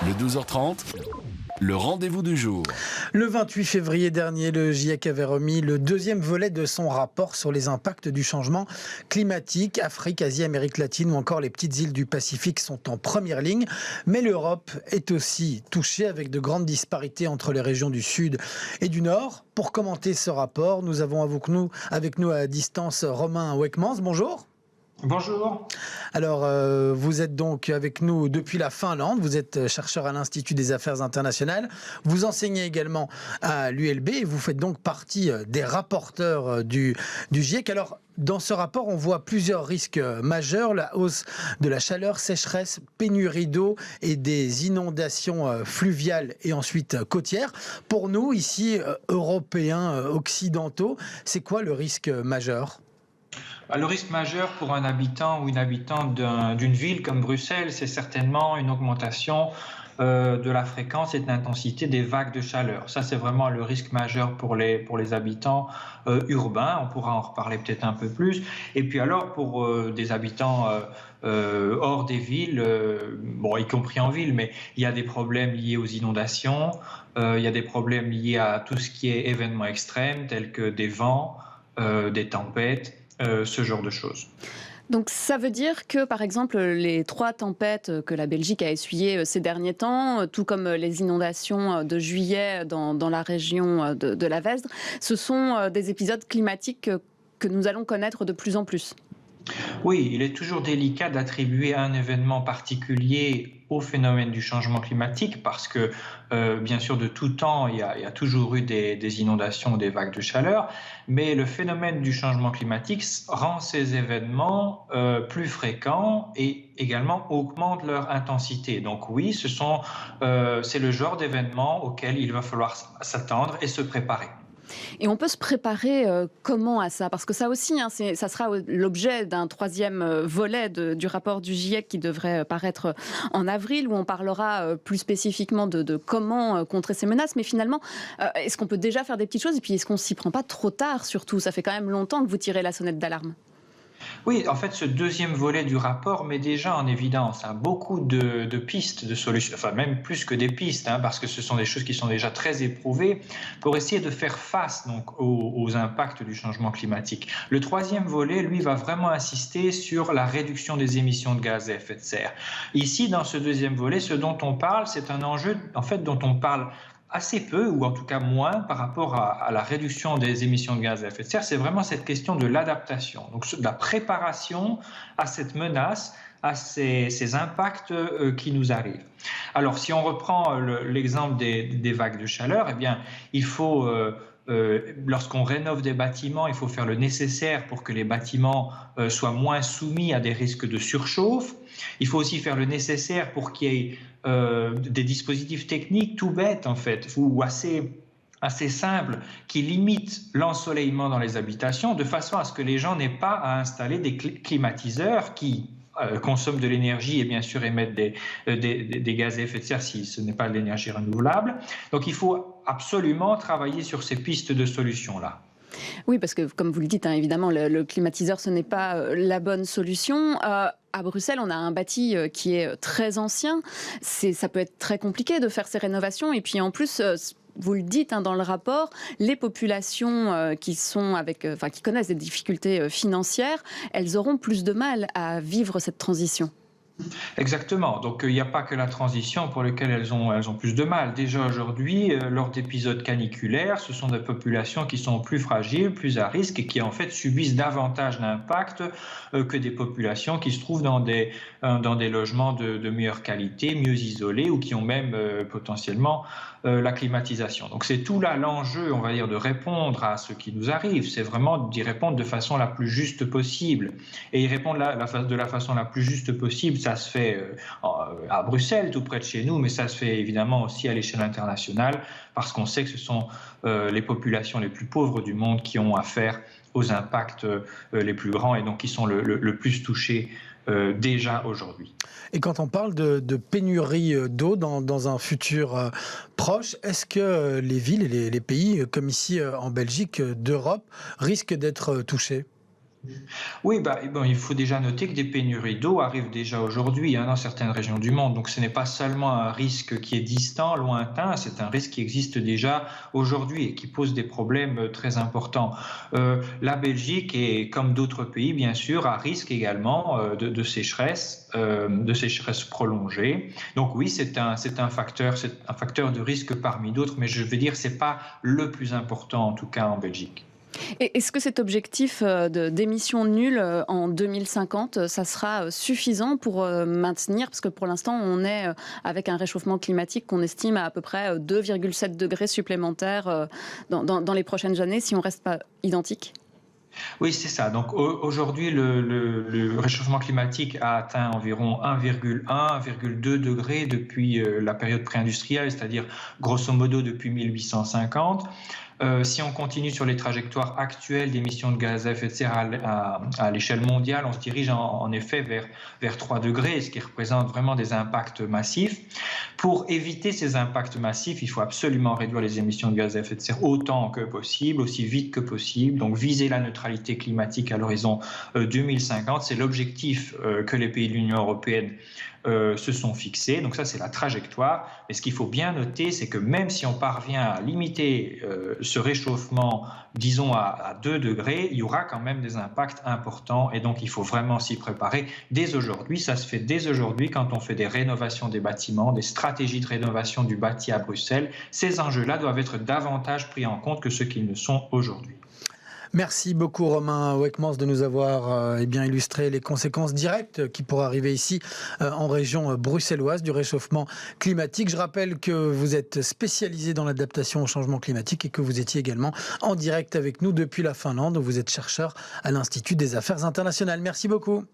Le 12h30, le rendez-vous du jour. Le 28 février dernier, le GIEC avait remis le deuxième volet de son rapport sur les impacts du changement climatique. Afrique, Asie, Amérique latine ou encore les petites îles du Pacifique sont en première ligne. Mais l'Europe est aussi touchée avec de grandes disparités entre les régions du Sud et du Nord. Pour commenter ce rapport, nous avons avec nous à distance Romain Weckmans. Bonjour. Bonjour. Alors, vous êtes donc avec nous depuis la Finlande. Vous êtes chercheur à l'Institut des Affaires internationales. Vous enseignez également à l'ULB et vous faites donc partie des rapporteurs du GIEC. Alors, dans ce rapport, on voit plusieurs risques majeurs. La hausse de la chaleur, sécheresse, pénurie d'eau et des inondations fluviales et ensuite côtières. Pour nous, ici, Européens, occidentaux, c'est quoi le risque majeur ? Le risque majeur pour un habitant ou une habitante d'une ville comme Bruxelles, c'est certainement une augmentation de la fréquence et de l'intensité des vagues de chaleur. Ça, c'est vraiment le risque majeur pour les habitants urbains. On pourra en reparler peut-être un peu plus. Et puis alors, pour des habitants hors des villes, y compris en ville, mais il y a des problèmes liés aux inondations, il y a des problèmes liés à tout ce qui est événements extrêmes, tels que des vents, des tempêtes, ce genre de choses. Donc ça veut dire que, par exemple, les 3 tempêtes que la Belgique a essuyées ces derniers temps, tout comme les inondations de juillet dans la région de la Vesdre, ce sont des épisodes climatiques que nous allons connaître de plus en plus. Oui, il est toujours délicat d'attribuer un événement particulier au phénomène du changement climatique parce que, bien sûr, de tout temps, il y a toujours eu des inondations ou des vagues de chaleur, mais le phénomène du changement climatique rend ces événements plus fréquents et également augmente leur intensité. Donc oui, c'est le genre d'événement auquel il va falloir s'attendre et se préparer. Et on peut se préparer comment à ça ? Parce que ça aussi, ça sera l'objet d'un 3e volet du rapport du GIEC qui devrait paraître en avril, où on parlera plus spécifiquement de comment contrer ces menaces. Mais finalement, est-ce qu'on peut déjà faire des petites choses ? Et puis, est-ce qu'on ne s'y prend pas trop tard, surtout ? Ça fait quand même longtemps que vous tirez la sonnette d'alarme. Oui, en fait, ce 2e volet du rapport met déjà en évidence beaucoup de pistes de solutions, enfin même plus que des pistes, parce que ce sont des choses qui sont déjà très éprouvées pour essayer de faire face donc aux impacts du changement climatique. Le 3e volet, lui, va vraiment insister sur la réduction des émissions de gaz à effet de serre. Ici, dans ce 2e volet, ce dont on parle, c'est un enjeu en fait dont on parle assez peu, ou en tout cas moins, par rapport à la réduction des émissions de gaz à effet de serre, c'est vraiment cette question de l'adaptation, donc de la préparation à cette menace, à ces impacts qui nous arrivent. Alors, si on reprend l'exemple des vagues de chaleur, eh bien, il faut... lorsqu'on rénove des bâtiments, il faut faire le nécessaire pour que les bâtiments soient moins soumis à des risques de surchauffe. Il faut aussi faire le nécessaire pour qu'il y ait des dispositifs techniques tout bêtes en fait, ou assez simples, qui limitent l'ensoleillement dans les habitations, de façon à ce que les gens n'aient pas à installer des climatiseurs qui consomment de l'énergie et bien sûr émettent des gaz à effet de serre si ce n'est pas de l'énergie renouvelable. Donc il faut absolument travailler sur ces pistes de solutions-là. Oui, parce que comme vous le dites, évidemment, le climatiseur, ce n'est pas la bonne solution. À Bruxelles, on a un bâti qui est très ancien. Ça peut être très compliqué de faire ces rénovations. Et puis en plus, vous le dites dans le rapport, les populations qui connaissent des difficultés financières, elles auront plus de mal à vivre cette transition. Exactement. Donc, il n'y a pas que la transition pour laquelle elles ont plus de mal. Déjà aujourd'hui, lors d'épisodes caniculaires, ce sont des populations qui sont plus fragiles, plus à risque et qui en fait subissent davantage d'impact que des populations qui se trouvent dans des logements de meilleure qualité, mieux isolés ou qui ont même potentiellement la climatisation. Donc, c'est tout là l'enjeu, on va dire, de répondre à ce qui nous arrive. C'est vraiment d'y répondre de façon la plus juste possible. Et y répondre de la façon la plus juste possible, ça se fait à Bruxelles, tout près de chez nous, mais ça se fait évidemment aussi à l'échelle internationale, parce qu'on sait que ce sont les populations les plus pauvres du monde qui ont affaire aux impacts les plus grands et donc qui sont le plus touchés déjà aujourd'hui. Et quand on parle de pénurie d'eau dans un futur proche, est-ce que les villes et les pays, comme ici en Belgique, d'Europe, risquent d'être touchés ? Oui, bon, il faut déjà noter que des pénuries d'eau arrivent déjà aujourd'hui dans certaines régions du monde. Donc ce n'est pas seulement un risque qui est distant, lointain, c'est un risque qui existe déjà aujourd'hui et qui pose des problèmes très importants. La Belgique, et comme d'autres pays, bien sûr, a risque également de sécheresse prolongée. Donc oui, c'est un facteur de risque parmi d'autres, mais je veux dire, c'est pas le plus important, en tout cas en Belgique. Et est-ce que cet objectif d'émissions nulles en 2050, ça sera suffisant pour maintenir, parce que pour l'instant on est avec un réchauffement climatique qu'on estime à peu près 2,7 degrés supplémentaires dans les prochaines années si on ne reste pas identique? Oui, c'est ça. Donc aujourd'hui, le réchauffement climatique a atteint environ 1,1, 1,2 degrés depuis la période pré-industrielle, c'est-à-dire grosso modo depuis 1850. Si on continue sur les trajectoires actuelles d'émissions de gaz à effet de serre à l'échelle mondiale, on se dirige en effet vers 3 degrés, ce qui représente vraiment des impacts massifs. Pour éviter ces impacts massifs, il faut absolument réduire les émissions de gaz à effet de serre autant que possible, aussi vite que possible. Donc viser la neutralité climatique à l'horizon 2050, c'est l'objectif que les pays de l'Union européenne se sont fixés. Donc ça, c'est la trajectoire. Mais ce qu'il faut bien noter, c'est que même si on parvient à limiter ce réchauffement, disons à 2 degrés, il y aura quand même des impacts importants. Et donc, il faut vraiment s'y préparer dès aujourd'hui. Ça se fait dès aujourd'hui quand on fait des rénovations des bâtiments, des stratégies de rénovation du bâti à Bruxelles. Ces enjeux-là doivent être davantage pris en compte que ceux qu'ils ne sont aujourd'hui. Merci beaucoup Romain Weckmans de nous avoir illustré les conséquences directes qui pourraient arriver ici en région bruxelloise du réchauffement climatique. Je rappelle que vous êtes spécialisé dans l'adaptation au changement climatique et que vous étiez également en direct avec nous depuis la Finlande. Vous êtes chercheur à l'Institut des Affaires internationales. Merci beaucoup.